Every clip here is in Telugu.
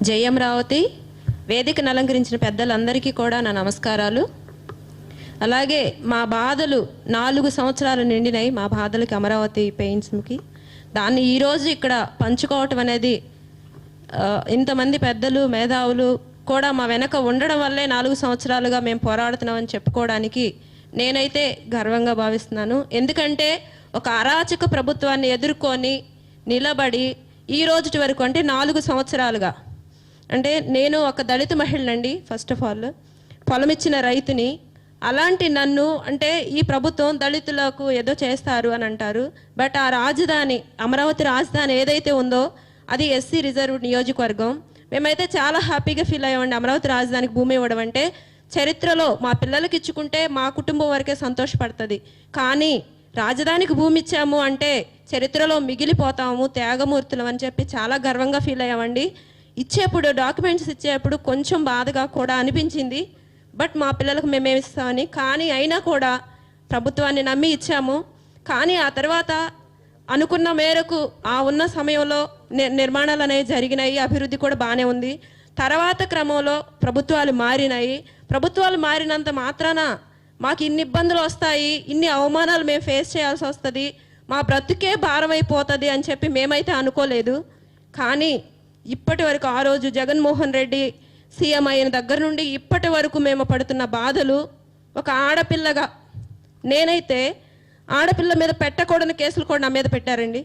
జై అమరావతి వేదికను అలంకరించిన పెద్దలందరికీ కూడా నా నమస్కారాలు. అలాగే మా బాధలు 4 సంవత్సరాలు నిండినాయి. మా బాధలకి అమరావతి పెయిన్స్కి దాన్ని ఈరోజు ఇక్కడ పంచుకోవటం అనేది ఇంతమంది పెద్దలు మేధావులు కూడా మా వెనక ఉండడం వల్లే 4 సంవత్సరాలుగా మేము పోరాడుతున్నామని చెప్పుకోవడానికి నేనైతే గర్వంగా భావిస్తున్నాను. ఎందుకంటే ఒక అరాచక ప్రభుత్వాన్ని ఎదుర్కొని నిలబడి ఈ రోజు వరకు అంటే 4 సంవత్సరాలుగా అంటే నేను ఒక దళిత మహిళనండి. ఫస్ట్ ఆఫ్ ఆల్ పొలం ఇచ్చిన రైతుని. అలాంటి నన్ను అంటే ఈ ప్రభుత్వం దళితులకు ఏదో చేస్తారు అని అంటారు. బట్ ఆ రాజధాని అమరావతి రాజధాని ఏదైతే ఉందో అది ఎస్సీ రిజర్వ్ నియోజకవర్గం. మేమైతే చాలా హ్యాపీగా ఫీల్ అయ్యామండి. అమరావతి రాజధానికి భూమి ఇవ్వడం అంటే చరిత్రలో మా పిల్లలకి ఇచ్చుకుంటే మా కుటుంబం వరకే సంతోషపడుతుంది. కానీ రాజధానికి భూమి ఇచ్చాము అంటే చరిత్రలో మిగిలిపోతాము త్యాగమూర్తులం అని చెప్పి చాలా గర్వంగా ఫీల్ అయ్యామండి. ఇచ్చేప్పుడు డాక్యుమెంట్స్ ఇచ్చేప్పుడు కొంచెం బాధగా కూడా అనిపించింది. బట్ మా పిల్లలకు మేమేమి ఇస్తామని. కానీ అయినా కూడా ప్రభుత్వాన్ని నమ్మి ఇచ్చాము. కానీ ఆ తర్వాత అనుకున్న మేరకు ఆ ఉన్న సమయంలో నిర్మాణాలు అనేవి జరిగినాయి. అభివృద్ధి కూడా బాగానే ఉంది. తర్వాత క్రమంలో ప్రభుత్వాలు మారినాయి. ప్రభుత్వాలు మారినంత మాత్రాన మాకు ఇన్ని ఇబ్బందులు వస్తాయి, ఇన్ని అవమానాలు మేము ఫేస్ చేయాల్సి వస్తుంది, మా బ్రతుకే భారం అయిపోతుంది అని చెప్పి మేమైతే అనుకోలేదు. కానీ ఇప్పటి వరకు ఆ రోజు జగన్మోహన్ రెడ్డి సీఎం అయిన దగ్గర నుండి ఇప్పటి వరకు మేము పడుతున్న బాధలు ఒక ఆడపిల్లగా నేనైతే ఆడపిల్ల మీద పెట్టకూడని కేసులు కూడా నా మీద పెట్టారండి.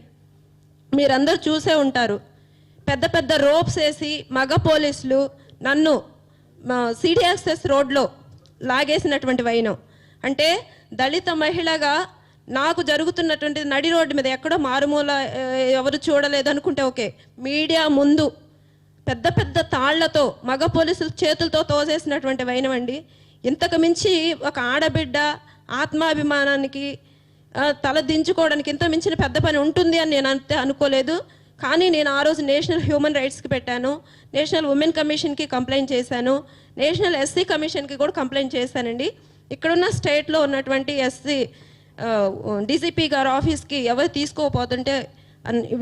మీరందరూ చూసే ఉంటారు. పెద్ద పెద్ద రోప్స్ వేసి మగ పోలీసులు నన్ను సిడిఎస్ఎస్ రోడ్లో లాగేసినటువంటి వైనం అంటే దళిత మహిళగా నాకు జరుగుతున్నటువంటి నడి రోడ్డు మీద ఎక్కడో మారుమూల ఎవరు చూడలేదు అనుకుంటే ఓకే, మీడియా ముందు పెద్ద పెద్ద తాళ్లతో మగ పోలీసులు చేతులతో తోసేసినటువంటి వైనం అండి. ఇంతకు మించి ఒక ఆడబిడ్డ ఆత్మాభిమానానికి తల దించుకోవడానికి ఇంత మించిన పెద్ద పని ఉంటుంది అని నేను అంతే అనుకోలేదు. కానీ నేను ఆ రోజు నేషనల్ హ్యూమన్ రైట్స్కి పెట్టాను, నేషనల్ ఉమెన్ కమిషన్కి కంప్లైంట్ చేశాను, నేషనల్ ఎస్సీ కమిషన్కి కూడా కంప్లైంట్ చేశానండి. ఇక్కడున్న స్టేట్లో ఉన్నటువంటి ఎస్సీ డీసీపీ గారు ఆఫీస్కి ఎవరు తీసుకోపోతుంటే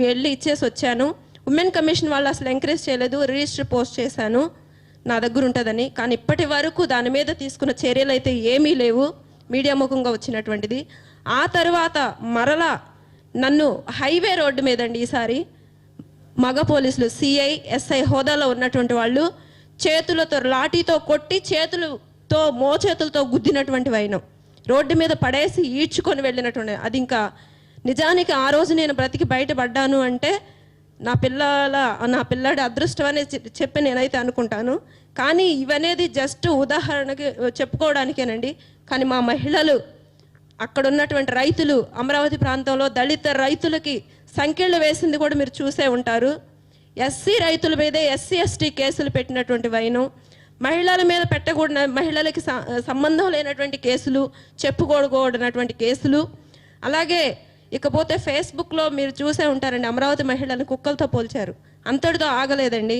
వెళ్ళి ఇచ్చేసి వచ్చాను. ఉమెన్ కమిషన్ వాళ్ళు అసలు ఎంకరేజ్ చేయలేదు, రిజిస్టర్ పోస్ట్ చేశాను నా దగ్గర ఉంటుందని. కానీ ఇప్పటి వరకు దాని మీద తీసుకున్న చర్యలు అయితే ఏమీ లేవు, మీడియా ముఖంగా వచ్చినటువంటిది. ఆ తర్వాత మరలా నన్ను హైవే రోడ్డు మీదండి ఈసారి మగ పోలీసులు సిఐ ఎస్ఐ హోదాలో ఉన్నటువంటి వాళ్ళు చేతులతో లాఠీతో కొట్టి చేతులతో మోచేతులతో గుద్దినటువంటి వైనం, రోడ్డు మీద పడేసి ఈడ్చుకొని వెళ్ళినటువంటి అది. ఇంకా నిజానికి ఆ రోజు నేను బ్రతికి బయటపడ్డాను అంటే నా పిల్లాడి అదృష్టం అనే చెప్పి నేనైతే అనుకుంటాను. కానీ ఇవనేది జస్ట్ ఉదాహరణకి చెప్పుకోవడానికేనండి. కానీ మా మహిళలు అక్కడ ఉన్నటువంటి రైతులు అమరావతి ప్రాంతంలో దళిత రైతులకి సంఖ్యలు వేసింది కూడా మీరు చూసే ఉంటారు. ఎస్సీ రైతుల మీదే ఎస్సీ ఎస్టీ కేసులు పెట్టినటువంటి వైనం, మహిళల మీద పెట్టకూడన మహిళలకి సంబంధం లేనటువంటి కేసులు, చెప్పుకోకూడనటువంటి కేసులు. అలాగే ఇకపోతే ఫేస్బుక్లో మీరు చూసే ఉంటారండి, అమరావతి మహిళలను కుక్కలతో పోల్చారు. అంతటితో ఆగలేదండి.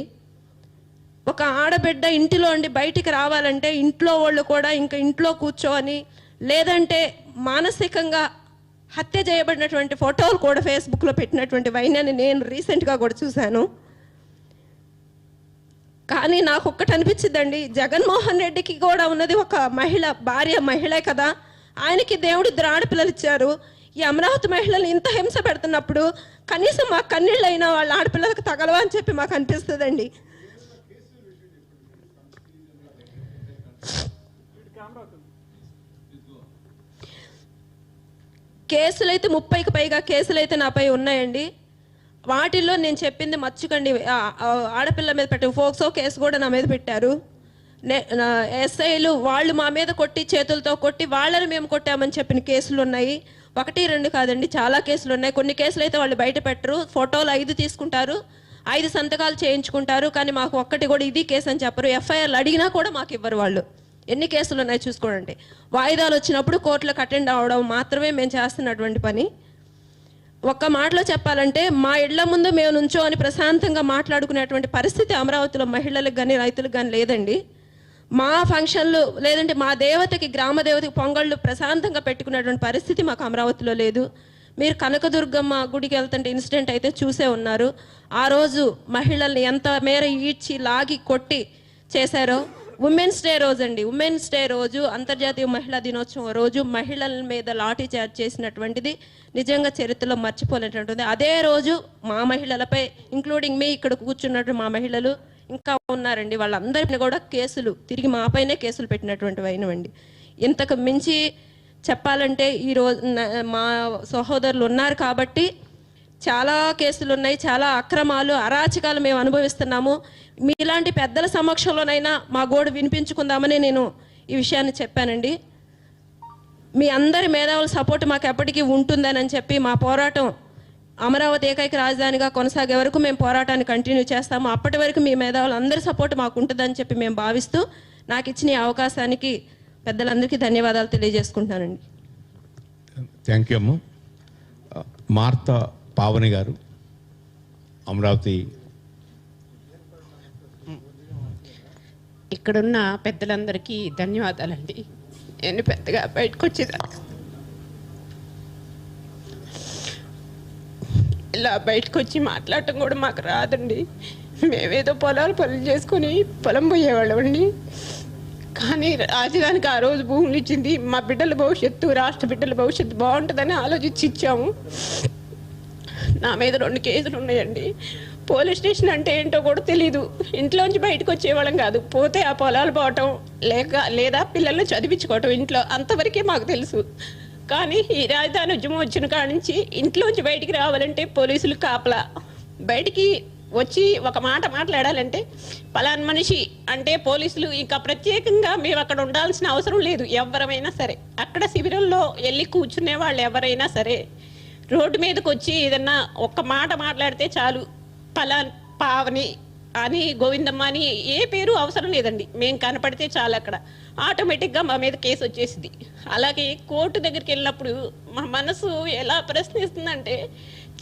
ఒక ఆడబిడ్డ ఇంటిలో ఉండి బయటికి రావాలంటే ఇంట్లో వాళ్ళు కూడా ఇంకా ఇంట్లో కూర్చోని లేదంటే మానసికంగా హత్య చేయబడినటువంటి ఫోటోలు కూడా ఫేస్బుక్లో పెట్టినటువంటి వైనాన్ని నేను రీసెంట్గా కూడా చూశాను. కానీ నాకు ఒక్కటి అనిపించిందండి, జగన్మోహన్ రెడ్డికి కూడా ఉన్నది ఒక మహిళ, భార్య మహిళే కదా, ఆయనకి దేవుడు 2 ఆడపిల్లలు ఇచ్చారు. ఈ అమరావతి మహిళలు ఇంత హింస పెడుతున్నప్పుడు కనీసం మా కన్నీళ్ళైనా వాళ్ళ ఆడపిల్లలకు తగలవా అని చెప్పి మాకు అనిపిస్తుందండి. కేసులైతే 30కి పైగా కేసులైతే నాపై ఉన్నాయండి. వాటిల్లో నేను చెప్పింది మర్చికండి. ఆడపిల్ల మీద పెట్టే ఫోక్సో కేసు కూడా నా మీద పెట్టారు. ఎస్ఐలు వాళ్ళు మా మీద కొట్టి చేతులతో కొట్టి వాళ్ళని మేము కొట్టామని చెప్పిన కేసులు ఉన్నాయి. 1, 2 కాదండి, చాలా కేసులు ఉన్నాయి. కొన్ని కేసులు అయితే వాళ్ళు బయట పెట్టరు, ఫోటోలు 5 తీసుకుంటారు, 5 సంతకాలు చేయించుకుంటారు. కానీ మాకు ఒక్కటి కూడా ఇది కేసు అని చెప్పరు. ఎఫ్ఐఆర్లు అడిగినా కూడా మాకు ఇవ్వరు వాళ్ళు. ఎన్ని కేసులు ఉన్నాయి చూసుకోండి. వాయిదాలు వచ్చినప్పుడు కోర్టులకు అటెండ్ అవ్వడం మాత్రమే మేము చేస్తున్నటువంటి పని. ఒక్క మాటలో చెప్పాలంటే మా ఇళ్ల ముందు మేము నుంచోని ప్రశాంతంగా మాట్లాడుకునేటువంటి పరిస్థితి అమరావతిలో మహిళలకు కానీ రైతులకు కానీ లేదండి. మా ఫంక్షన్లు లేదంటే మా దేవతకి గ్రామ దేవతకి పొంగళ్ళు ప్రశాంతంగా పెట్టుకునేటువంటి పరిస్థితి మాకు అమరావతిలో లేదు. మీరు కనకదుర్గమ్మ గుడికి వెళ్తుంటే ఇన్సిడెంట్ అయితే చూసే ఉన్నారు. ఆ రోజు మహిళల్ని ఎంత మేర ఈడ్చి లాగి కొట్టి చేశారో. ఉమెన్స్ డే రోజు అండి, ఉమెన్స్ డే రోజు, అంతర్జాతీయ మహిళా దినోత్సవం రోజు మహిళల మీద లాఠీ చార్జ్ చేసినటువంటిది నిజంగా చరిత్రలో మర్చిపోలేనటువంటిది. అదే రోజు మా మహిళలపై, ఇంక్లూడింగ్ మీ ఇక్కడ కూర్చున్నట్టు మా మహిళలు ఇంకా ఉన్నారండి, వాళ్ళందరినీ కూడా కేసులు తిరిగి మాపైనే కేసులు పెట్టినటువంటి అయినవండి. ఇంతకు మించి చెప్పాలంటే ఈరోజు మా సహోదరులు ఉన్నారు కాబట్టి చాలా కేసులు ఉన్నాయి, చాలా అక్రమాలు, అరాచకాలు మేము అనుభవిస్తున్నాము. మీలాంటి పెద్దల సమక్షంలోనైనా మా గోడు వినిపించుకుందామని నేను ఈ విషయాన్ని చెప్పానండి. మీ అందరి మేధావుల సపోర్ట్ మాకు ఎప్పటికీ ఉంటుందని చెప్పి మా పోరాటం అమరావతి ఏకైక రాజధానిగా కొనసాగే వరకు మేము పోరాటాన్ని కంటిన్యూ చేస్తాము. అప్పటి వరకు మీ మేధావులు అందరి సపోర్ట్ మాకు ఉంటుందని చెప్పి మేము భావిస్తూ నాకు ఇచ్చిన ఈ అవకాశానికి పెద్దలందరికీ ధన్యవాదాలు తెలియజేసుకుంటున్నానండి. థ్యాంక్ యూ అమ్మ. మార్తా పావని గారు, అమరావతి. ఇక్కడున్న పెద్దలందరికీ ధన్యవాదాలండి. నేను పెద్దగా బయటకు వచ్చేదాన్ని ఇలా బయటకు వచ్చి మాట్లాడటం కూడా మాకు రాదండి. మేమేదో పనులు చేసుకొని పొలం పోయేవాళ్ళమండి. కానీ రాజధానికి ఆ రోజు భూములు ఇచ్చింది మా బిడ్డల భవిష్యత్తు, రాష్ట్ర బిడ్డల భవిష్యత్తు బాగుంటుందని ఆలోచించి ఇచ్చాము. నా మీద 2 కేసులు ఉన్నాయండి. పోలీస్ స్టేషన్ అంటే ఏంటో కూడా తెలీదు. ఇంట్లోంచి బయటకు వచ్చేవాళ్ళం కాదు. పోతే ఆ పొలాలు పోవటం లేదా పిల్లల్ని చదివించుకోవటం ఇంట్లో, అంతవరకే మాకు తెలుసు. కానీ ఈ రాజధాని ఉద్యమం వచ్చిన కాడ నుంచి ఇంట్లోంచి బయటికి రావాలంటే పోలీసులు కాపలా, బయటికి వచ్చి ఒక మాట మాట్లాడాలంటే పలానా మనిషి అంటే పోలీసులు. ఇంకా ప్రత్యేకంగా మేము అక్కడ ఉండాల్సిన అవసరం లేదు. ఎవరైనా సరే అక్కడ శిబిరంలో వెళ్ళి కూర్చునే వాళ్ళు ఎవరైనా సరే రోడ్డు మీదకి వచ్చి ఏదన్నా ఒక్క మాట మాట్లాడితే చాలు, పావని అని, గోవిందమ్మ అని ఏ పేరు అవసరం లేదండి. మేము కనపడితే చాలు అక్కడ ఆటోమేటిక్గా మా మీద కేసు వచ్చేసింది. అలాగే కోర్టు దగ్గరికి వెళ్ళినప్పుడు మా మనసు ఎలా ప్రశ్నిస్తుందంటే,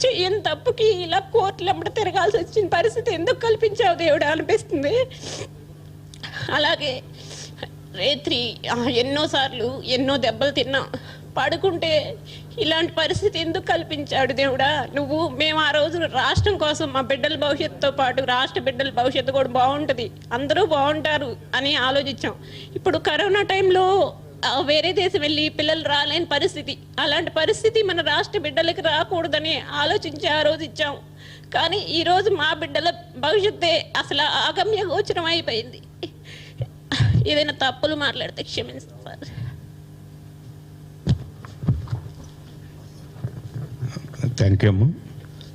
చెయ్యని తప్పుకి ఇలా కోర్టులమ్మట తిరగాల్సి వచ్చిన పరిస్థితి ఎందుకు కల్పించావు దేవుడు అనిపిస్తుంది. అలాగే రేత్రి ఎన్నోసార్లు ఎన్నో దెబ్బలు తిన్నాం. పడుకుంటే ఇలాంటి పరిస్థితి ఎందుకు కల్పించాడు దేవుడా నువ్వు. మేము ఆ రోజు రాష్ట్రం కోసం మా బిడ్డల భవిష్యత్తుతో పాటు రాష్ట్ర బిడ్డల భవిష్యత్తు కూడా బాగుంటుంది, అందరూ బాగుంటారు అని ఆలోచించాం. ఇప్పుడు కరోనా టైంలో వేరే దేశం వెళ్ళి పిల్లలు రాలేని పరిస్థితి, అలాంటి పరిస్థితి మన రాష్ట్ర బిడ్డలకి రాకూడదని ఆలోచించి ఆ రోజు ఇచ్చాం. కానీ ఈరోజు మా బిడ్డల భవిష్యత్తే అసలు అగమ్య గోచరం అయిపోయింది. ఏదైనా తప్పులు మాట్లాడితే క్షమించాలి. థ్యాంక్ యూ అమ్మ.